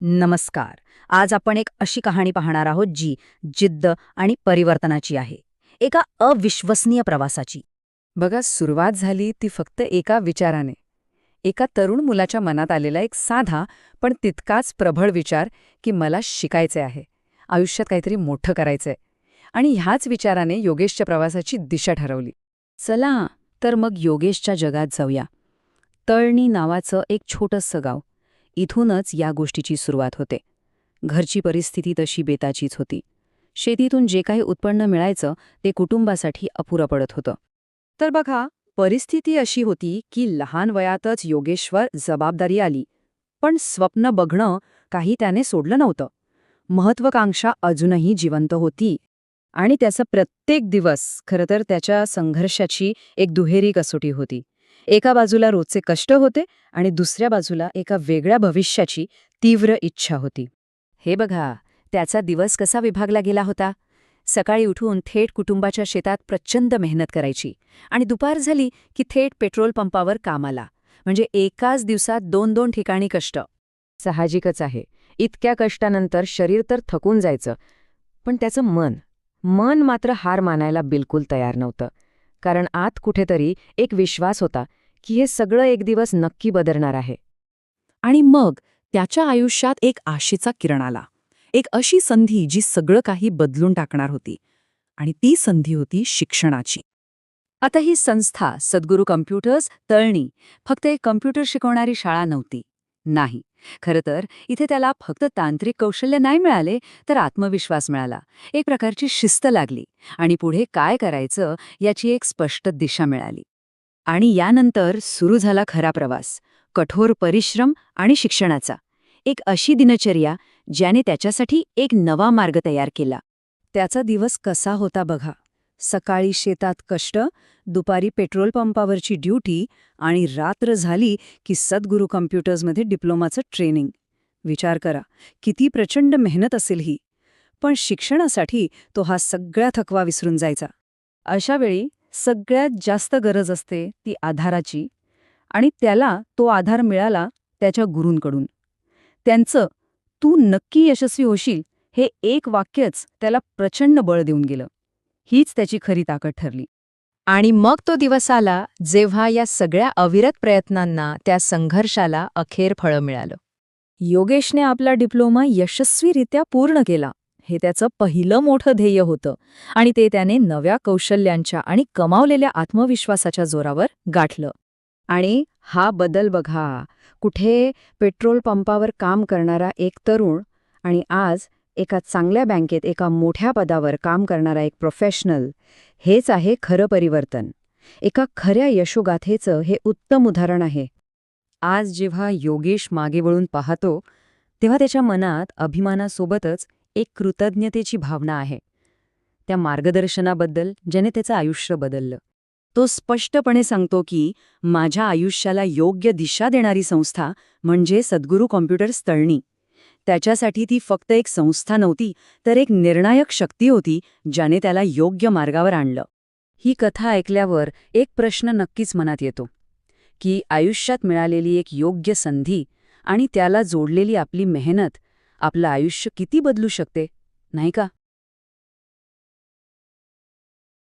नमस्कार. आज आपण एक अशी कहाणी पाहणार आहोत जी जिद्द आणि परिवर्तनाची आहे. एका अविश्वसनीय प्रवासाची. बघा, सुरुवात झाली ती फक्त एका विचाराने. एका तरुण मुलाच्या मनात आलेला एक साधा पण तितकाच प्रबळ विचार की मला शिकायचे आहे, आयुष्यात काहीतरी मोठं करायचंय. आणि ह्याच विचाराने योगेशच्या प्रवासाची दिशा ठरवली. चला तर मग योगेशच्या जगात जाऊया. तळणी नावाचं एक छोटंसं गाव. इथूनच या गोष्टीची सुरुवात होते. घरची परिस्थिती तशी बेताचीच होती. शेतीतून जे काही उत्पन्न मिळायचं ते कुटुंबासाठी अपुरं पडत होतं. तर बघा, परिस्थिती अशी होती की लहान वयातच योगेशवर जबाबदारी आली. पण स्वप्न बघणं काही त्याने सोडलं नव्हतं. महत्वाकांक्षा अजूनही जिवंत होती. आणि त्याचा प्रत्येक दिवस खरं तर त्याच्या संघर्षाची एक दुहेरी कसोटी होती. एका बाजूला रोजचे कष्ट होते आणि दुसऱ्या बाजूला एका वेगळ्या भविष्याची तीव्र इच्छा होती. हे बघा, त्याचा दिवस कसा विभागला गेला होता. सकाळी उठून थेट कुटुंबाच्या शेतात प्रचंड मेहनत करायची आणि दुपार झाली की थेट पेट्रोल पंपावर कामाला. म्हणजे एकाच दिवसात दोन दोन ठिकाणी कष्ट. साहजिकच आहे, इतक्या कष्टानंतर शरीर तर थकून जायचं. पण त्याचं मन मात्र हार मानायला बिलकुल तयार नव्हतं. कारण आत कुठेतरी एक विश्वास होता की हे सगळं एक दिवस नक्की बदलणार आहे. आणि मग त्याच्या आयुष्यात एक आशेचा किरण आला. एक अशी संधी जी सगळं काही बदलून टाकणार होती. आणि ती संधी होती शिक्षणाची. आता ही संस्था सद्गुरू कम्प्युटर्स तळणी फक्त एक कम्प्युटर शिकवणारी शाळा नव्हती. नाही, खरं तर इथे त्याला फक्त तांत्रिक कौशल्य नाही मिळाले, तर आत्मविश्वास मिळाला, एक प्रकारची शिस्त लागली आणि पुढे काय करायचं याची एक स्पष्ट दिशा मिळाली. आणि यानंतर सुरू झाला खरा प्रवास, कठोर परिश्रम आणि शिक्षणाचा. एक अशी दिनचर्या ज्याने त्याच्यासाठी एक नवा मार्ग तयार केला. त्याचा दिवस कसा होता बघा. सकाळी शेतात कष्ट, दुपारी पेट्रोल पंपावरची ड्युटी आणि रात्र झाली की सद्गुरू कम्प्युटर्समध्ये डिप्लोमाचं ट्रेनिंग. विचार करा, किती प्रचंड मेहनत असेल ही. पण शिक्षणासाठी तो हा सगळा थकवा विसरून जायचा. अशा वेळी सगळ्यात जास्त गरज असते ती आधाराची. आणि त्याला तो आधार मिळाला त्याच्या गुरूंकडून. त्यांचं "तू नक्की यशस्वी होशील" हे एक वाक्यच त्याला प्रचंड बळ देऊन गेलं. हीच त्याची खरी ताकद ठरली. आणि मग तो दिवस आला जेव्हा या सगळ्या अविरत प्रयत्नांना, त्या संघर्षाला अखेर फळं मिळालं. योगेशने आपला डिप्लोमा यशस्वीरित्या पूर्ण केला. हे त्याचं पहिलं मोठं ध्येय होतं आणि ते त्याने नव्या कौशल्यांच्या आणि कमावलेल्या आत्मविश्वासाच्या जोरावर गाठलं. आणि हा बदल बघा, कुठे पेट्रोल पंपावर काम करणारा एक तरुण आणि आज एका चांगल्या बँकेत एका मोठ्या पदावर काम करणारा एक प्रोफेशनल. हेच आहे खरं परिवर्तन. एका खऱ्या यशोगाथेचं हे उत्तम उदाहरण आहे. आज जेव्हा योगेश मागे वळून पाहतो तेव्हा त्याच्या मनात अभिमानासोबतच एक कृतज्ञतेची भावना आहे. त्या मार्गदर्शनाबद्दल ज्याने त्याचं आयुष्य बदललं. तो स्पष्टपणे सांगतो की माझ्या आयुष्याला योग्य दिशा देणारी संस्था म्हणजे सद्गुरू कॉम्प्युटर्स तळणी. त्याच्यासाठी ती फक्त एक संस्था नव्हती, तर एक निर्णायक शक्ती होती ज्याने त्याला योग्य मार्गावर आणलं. ही कथा ऐकल्यावर एक प्रश्न नक्कीच मनात येतो की आयुष्यात मिळालेली एक योग्य संधी आणि त्याला जोडलेली आपली मेहनत आपलं आयुष्य किती बदलू शकते, नाही का?